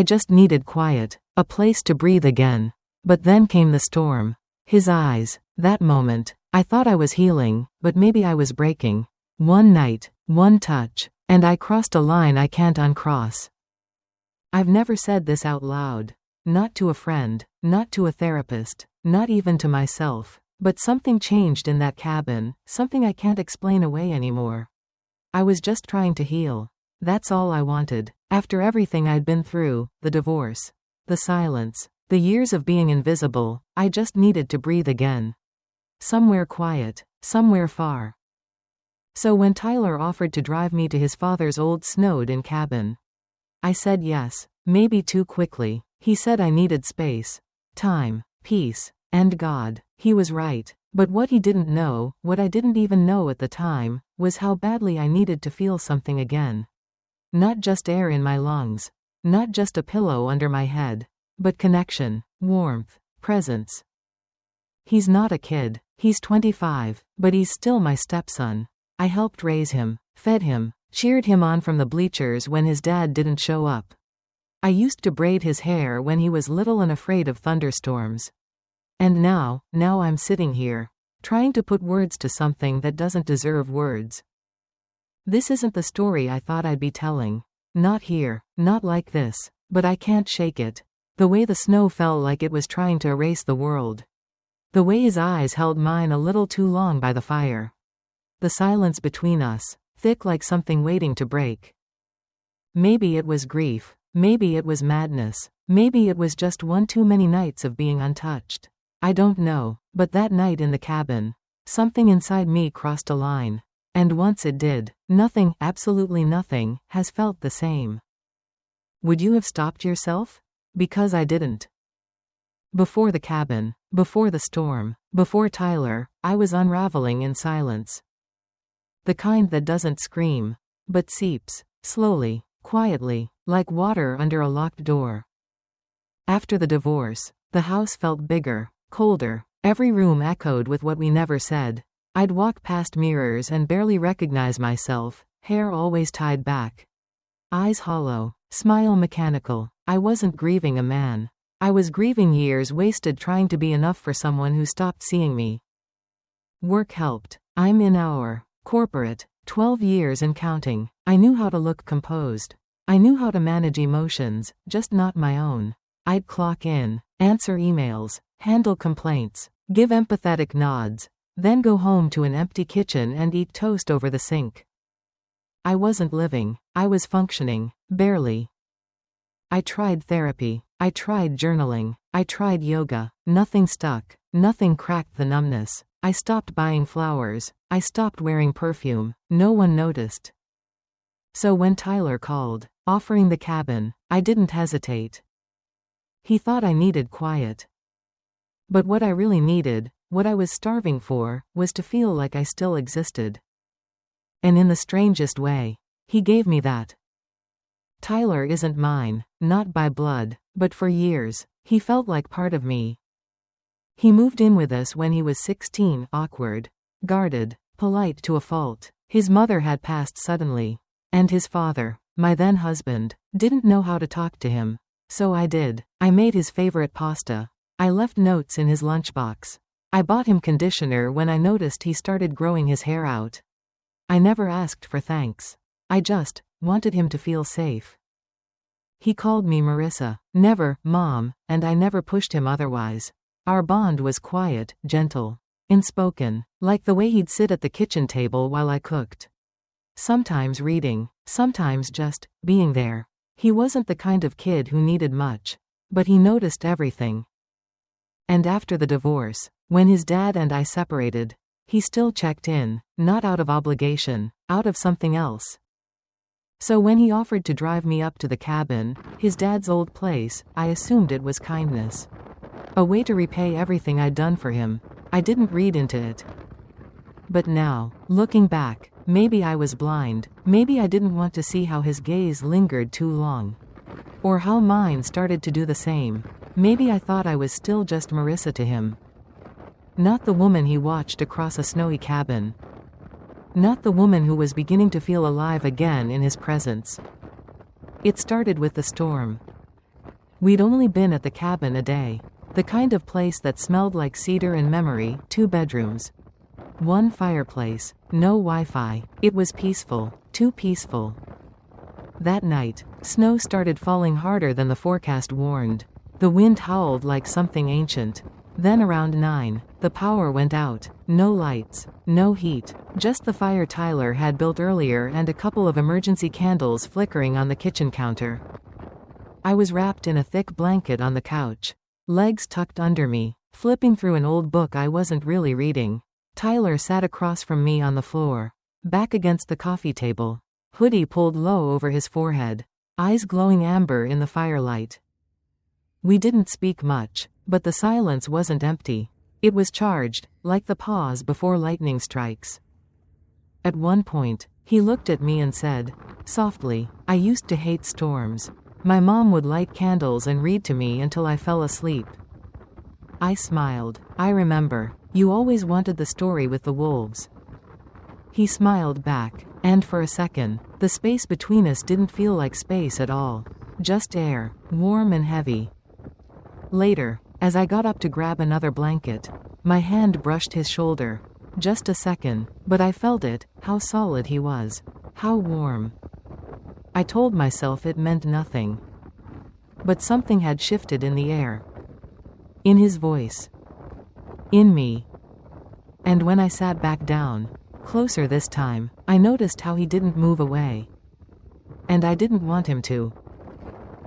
I just needed quiet, a place to breathe again. But then came the storm. His eyes, that moment, I thought I was healing, but maybe I was breaking. One night, one touch, and I crossed a line I can't uncross. I've never said this out loud. Not to a friend, not to a therapist, not even to myself. But something changed in that cabin, something I can't explain away anymore. I was just trying to heal. That's all I wanted. After everything I'd been through, the divorce, the silence, the years of being invisible, I just needed to breathe again. Somewhere quiet, somewhere far. So when Tyler offered to drive me to his father's old snowed-in cabin, I said yes, maybe too quickly. He said I needed space, time, peace, and God. He was right. But what he didn't know, what I didn't even know at the time, was how badly I needed to feel something again. Not just air in my lungs. Not just a pillow under my head. But connection, warmth, presence. He's not a kid. He's 25, but he's still my stepson. I helped raise him, fed him, cheered him on from the bleachers when his dad didn't show up. I used to braid his hair when he was little and afraid of thunderstorms. And now I'm sitting here, trying to put words to something that doesn't deserve words. This isn't the story I thought I'd be telling. Not here, not like this, but I can't shake it. The way the snow fell like it was trying to erase the world. The way his eyes held mine a little too long by the fire. The silence between us, thick like something waiting to break. Maybe it was grief, maybe it was madness, maybe it was just one too many nights of being untouched. I don't know, but that night in the cabin, something inside me crossed a line. And once it did, nothing, absolutely nothing, has felt the same. Would you have stopped yourself? Because I didn't. Before the cabin, before the storm, before Tyler, I was unraveling in silence. The kind that doesn't scream, but seeps, slowly, quietly, like water under a locked door. After the divorce, the house felt bigger, colder. Every room echoed with what we never said. I'd walk past mirrors and barely recognize myself, hair always tied back. Eyes hollow, smile mechanical. I wasn't grieving a man. I was grieving years wasted trying to be enough for someone who stopped seeing me. Work helped. I'm in our corporate, 12 years and counting. I knew how to look composed. I knew how to manage emotions, just not my own. I'd clock in, answer emails, handle complaints, give empathetic nods, then go home to an empty kitchen and eat toast over the sink. I wasn't living, I was functioning, barely. I tried therapy, I tried journaling, I tried yoga, nothing stuck, nothing cracked the numbness. I stopped buying flowers, I stopped wearing perfume, no one noticed. So when Tyler called, offering the cabin, I didn't hesitate. He thought I needed quiet. But what I really needed, what I was starving for, was to feel like I still existed. And in the strangest way, he gave me that. Tyler isn't mine, not by blood, but for years, he felt like part of me. He moved in with us when he was 16, awkward, guarded, polite to a fault. His mother had passed suddenly. And his father, my then husband, didn't know how to talk to him. So I did. I made his favorite pasta. I left notes in his lunchbox. I bought him conditioner when I noticed he started growing his hair out. I never asked for thanks. I just wanted him to feel safe. He called me Marissa, never Mom, and I never pushed him otherwise. Our bond was quiet, gentle, unspoken, like the way he'd sit at the kitchen table while I cooked. Sometimes reading, sometimes just being there. He wasn't the kind of kid who needed much, but he noticed everything. And after the divorce, when his dad and I separated, he still checked in, not out of obligation, out of something else. So when he offered to drive me up to the cabin, his dad's old place, I assumed it was kindness. A way to repay everything I'd done for him. I didn't read into it. But now, looking back, maybe I was blind, maybe I didn't want to see how his gaze lingered too long. Or how mine started to do the same. Maybe I thought I was still just Marissa to him. Not the woman he watched across a snowy cabin. Not the woman who was beginning to feel alive again in his presence. It started with the storm. We'd only been at the cabin a day. The kind of place that smelled like cedar and memory, 2 bedrooms. 1 fireplace, no Wi-Fi. It was peaceful, too peaceful. That night, snow started falling harder than the forecast warned. The wind howled like something ancient. Then around 9, the power went out. No lights, no heat, just the fire Tyler had built earlier and a couple of emergency candles flickering on the kitchen counter. I was wrapped in a thick blanket on the couch, legs tucked under me, flipping through an old book I wasn't really reading. Tyler sat across from me on the floor, back against the coffee table, hoodie pulled low over his forehead, eyes glowing amber in the firelight. We didn't speak much, but the silence wasn't empty. It was charged, like the pause before lightning strikes. At one point, he looked at me and said, softly, "I used to hate storms. My mom would light candles and read to me until I fell asleep." I smiled. "I remember. You always wanted the story with the wolves." He smiled back, and for a second, the space between us didn't feel like space at all. Just air, warm and heavy. Later, as I got up to grab another blanket, my hand brushed his shoulder. Just a second, but I felt it, how solid he was. How warm. I told myself it meant nothing. But something had shifted in the air. In his voice. In me. And when I sat back down, closer this time, I noticed how he didn't move away. And I didn't want him to.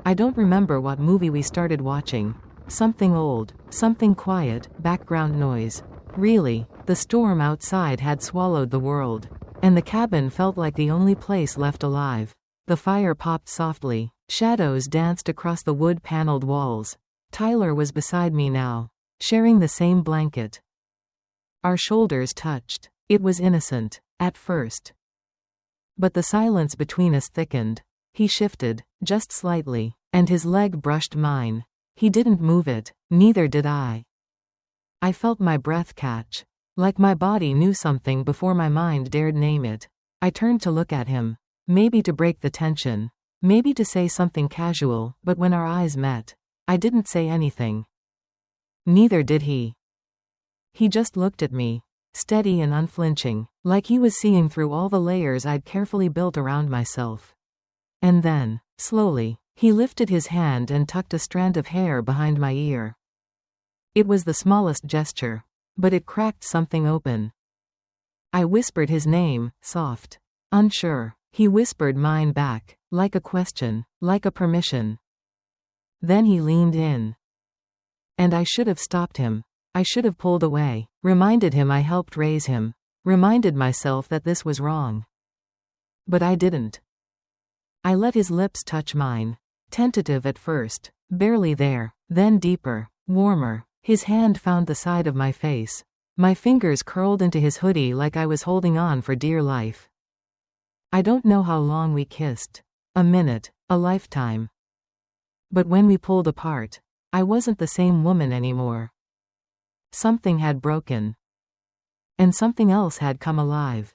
I don't remember what movie we started watching. Something old, something quiet, background noise. Really, the storm outside had swallowed the world. And the cabin felt like the only place left alive. The fire popped softly. Shadows danced across the wood-paneled walls. Tyler was beside me now, sharing the same blanket. Our shoulders touched. It was innocent, at first. But the silence between us thickened. He shifted, just slightly, and his leg brushed mine. He didn't move it, neither did I. I felt my breath catch. Like my body knew something before my mind dared name it. I turned to look at him. Maybe to break the tension. Maybe to say something casual, but when our eyes met, I didn't say anything. Neither did he. He just looked at me, steady and unflinching, like he was seeing through all the layers I'd carefully built around myself. And then, slowly, he lifted his hand and tucked a strand of hair behind my ear. It was the smallest gesture, but it cracked something open. I whispered his name, soft. Unsure. He whispered mine back, like a question, like a permission. Then he leaned in. And I should have stopped him. I should have pulled away, reminded him I helped raise him, reminded myself that this was wrong. But I didn't. I let his lips touch mine, tentative at first, barely there, then deeper, warmer. His hand found the side of my face. My fingers curled into his hoodie like I was holding on for dear life. I don't know how long we kissed. A minute, a lifetime. But when we pulled apart, I wasn't the same woman anymore. Something had broken. And something else had come alive.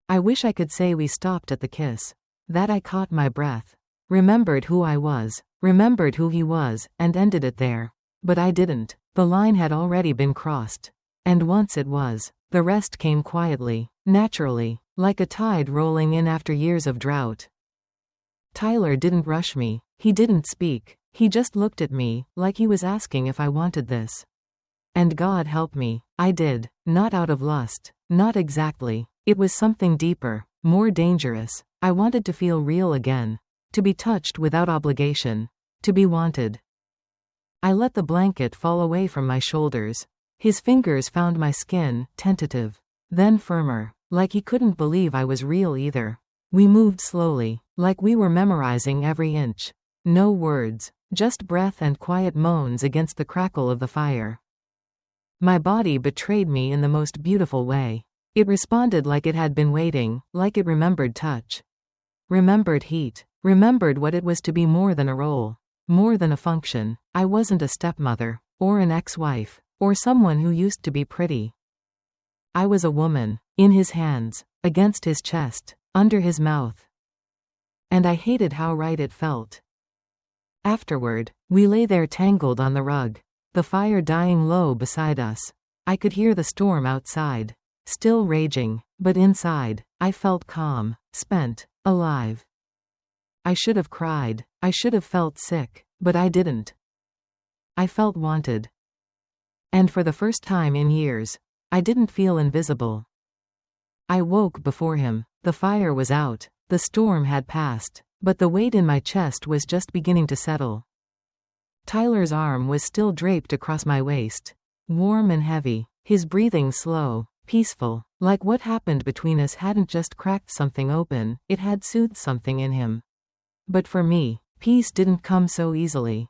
I wish I could say we stopped at the kiss. That I caught my breath, remembered who I was, remembered who he was, and ended it there. But I didn't. The line had already been crossed. And once it was, the rest came quietly, naturally, like a tide rolling in after years of drought. Tyler didn't rush me. He didn't speak. He just looked at me, like he was asking if I wanted this. And God help me, I did. Not out of lust. Not exactly. It was something deeper, more dangerous. I wanted to feel real again. To be touched without obligation. To be wanted. I let the blanket fall away from my shoulders. His fingers found my skin, tentative. Then firmer, like he couldn't believe I was real either. We moved slowly, like we were memorizing every inch. No words, just breath and quiet moans against the crackle of the fire. My body betrayed me in the most beautiful way. It responded like it had been waiting, like it remembered touch. Remembered heat. Remembered what it was to be more than a role. More than a function. I wasn't a stepmother, or an ex-wife, or someone who used to be pretty. I was a woman, in his hands, against his chest, under his mouth. And I hated how right it felt. Afterward, we lay there tangled on the rug, the fire dying low beside us. I could hear the storm outside, still raging, but inside, I felt calm, spent, alive. I should have cried, I should have felt sick, but I didn't. I felt wanted. And for the first time in years, I didn't feel invisible. I woke before him. The fire was out, the storm had passed, but the weight in my chest was just beginning to settle. Tyler's arm was still draped across my waist, warm and heavy, his breathing slow, peaceful, like what happened between us hadn't just cracked something open, it had soothed something in him. But for me, peace didn't come so easily.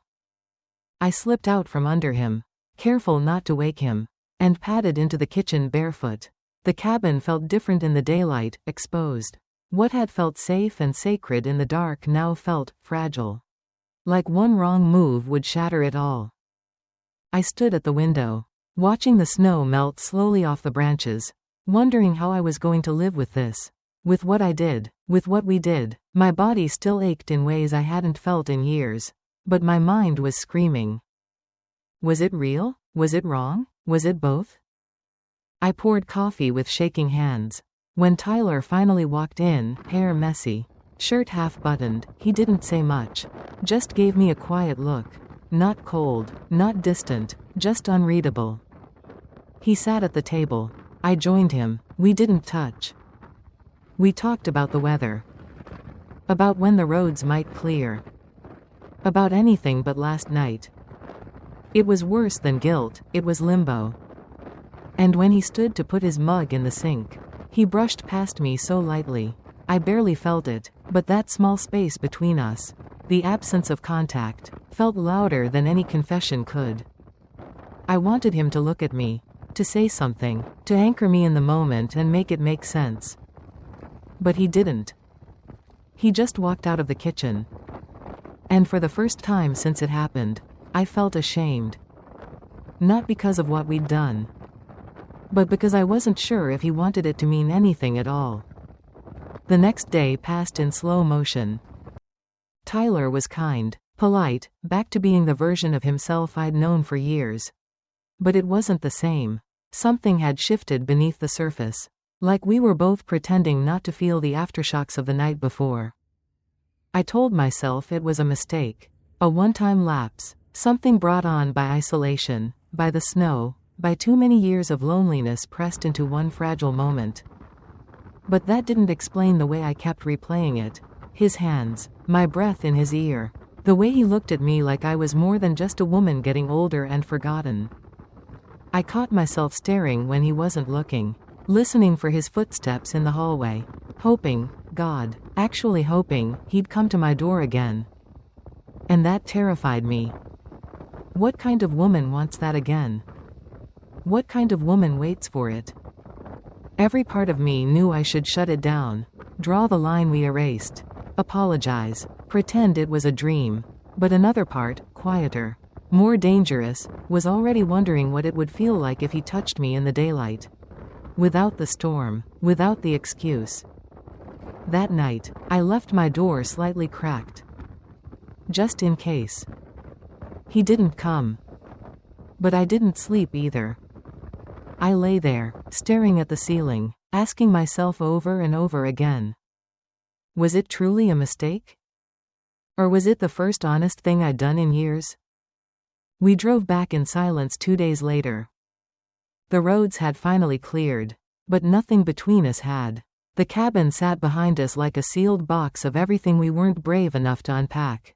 I slipped out from under him, careful not to wake him, and padded into the kitchen barefoot. The cabin felt different in the daylight, exposed. What had felt safe and sacred in the dark now felt fragile. Like one wrong move would shatter it all. I stood at the window, watching the snow melt slowly off the branches, wondering how I was going to live with this. With what I did, with what we did. My body still ached in ways I hadn't felt in years. But my mind was screaming. Was it real? Was it wrong? Was it both? I poured coffee with shaking hands. When Tyler finally walked in, hair messy, shirt half buttoned, he didn't say much. Just gave me a quiet look. Not cold, not distant, just unreadable. He sat at the table. I joined him. We didn't touch. We talked about the weather. About when the roads might clear. About anything but last night. It was worse than guilt, it was limbo. And when he stood to put his mug in the sink, he brushed past me so lightly. I barely felt it, but that small space between us, the absence of contact, felt louder than any confession could. I wanted him to look at me, to say something, to anchor me in the moment and make it make sense. But he didn't. He just walked out of the kitchen. And for the first time since it happened, I felt ashamed. Not because of what we'd done, but because I wasn't sure if he wanted it to mean anything at all. The next day passed in slow motion. Tyler was kind, polite, back to being the version of himself I'd known for years. But it wasn't the same. Something had shifted beneath the surface. Like we were both pretending not to feel the aftershocks of the night before. I told myself it was a mistake. A one-time lapse. Something brought on by isolation, by the snow, by too many years of loneliness pressed into one fragile moment. But that didn't explain the way I kept replaying it. His hands, my breath in his ear, the way he looked at me like I was more than just a woman getting older and forgotten. I caught myself staring when he wasn't looking, listening for his footsteps in the hallway, hoping, God, actually hoping, he'd come to my door again. And that terrified me. What kind of woman wants that again? What kind of woman waits for it? Every part of me knew I should shut it down, draw the line we erased, apologize, pretend it was a dream. But another part, quieter, more dangerous, was already wondering what it would feel like if he touched me in the daylight. Without the storm, without the excuse. That night, I left my door slightly cracked. Just in case. He didn't come. But I didn't sleep either. I lay there, staring at the ceiling, asking myself over and over again. Was it truly a mistake? Or was it the first honest thing I'd done in years? We drove back in silence 2 days later. The roads had finally cleared, but nothing between us had. The cabin sat behind us like a sealed box of everything we weren't brave enough to unpack.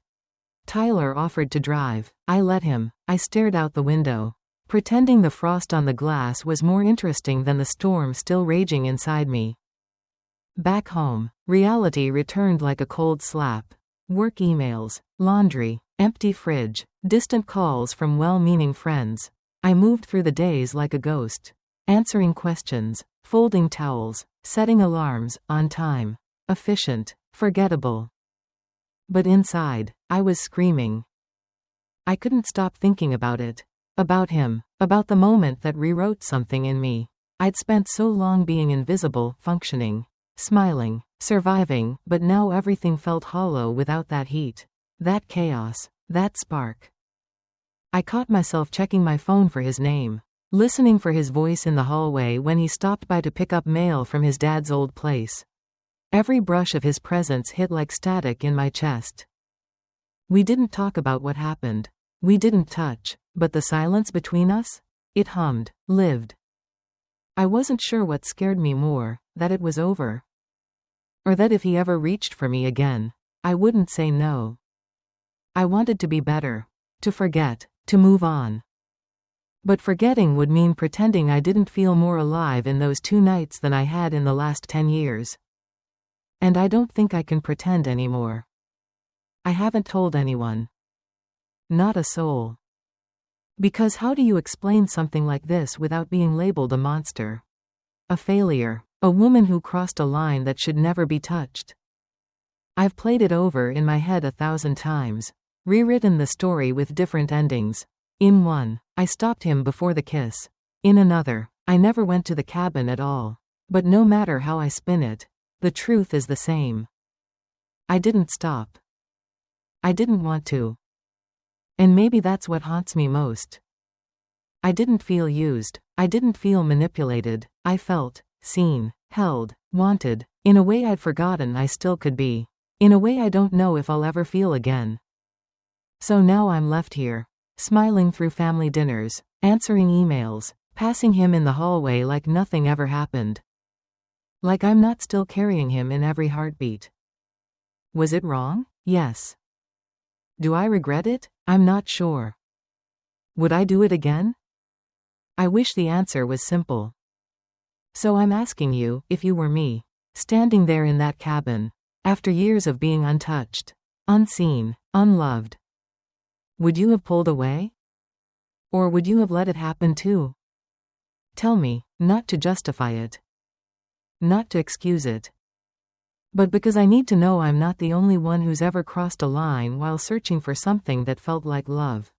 Tyler offered to drive. I let him. I stared out the window, pretending the frost on the glass was more interesting than the storm still raging inside me. Back home, reality returned like a cold slap. Work emails, laundry, empty fridge, distant calls from well-meaning friends. I moved through the days like a ghost, answering questions, folding towels, setting alarms, on time, efficient, forgettable. But inside, I was screaming. I couldn't stop thinking about it. About him. About the moment that rewrote something in me. I'd spent so long being invisible, functioning, smiling, surviving, but now everything felt hollow without that heat. That chaos. That spark. I caught myself checking my phone for his name, listening for his voice in the hallway when he stopped by to pick up mail from his dad's old place. Every brush of his presence hit like static in my chest. We didn't talk about what happened. We didn't touch, but the silence between us? It hummed, lived. I wasn't sure what scared me more, that it was over, or that if he ever reached for me again, I wouldn't say no. I wanted to be better, to forget, to move on. But forgetting would mean pretending I didn't feel more alive in those 2 nights than I had in the last 10 years. And I don't think I can pretend anymore. I haven't told anyone. Not a soul. Because how do you explain something like this without being labeled a monster? A failure. A woman who crossed a line that should never be touched. I've played it over in my head 1,000 times. Rewritten the story with different endings. In one, I stopped him before the kiss. In another, I never went to the cabin at all. But no matter how I spin it, the truth is the same. I didn't stop. I didn't want to. And maybe that's what haunts me most. I didn't feel used. I didn't feel manipulated. I felt seen, held, wanted, in a way I'd forgotten I still could be. In a way I don't know if I'll ever feel again. So now I'm left here, smiling through family dinners, answering emails, passing him in the hallway like nothing ever happened. Like I'm not still carrying him in every heartbeat. Was it wrong? Yes. Do I regret it? I'm not sure. Would I do it again? I wish the answer was simple. So I'm asking you, if you were me, standing there in that cabin, after years of being untouched, unseen, unloved, would you have pulled away? Or would you have let it happen too? Tell me, not to justify it, not to excuse it, but because I need to know I'm not the only one who's ever crossed a line while searching for something that felt like love.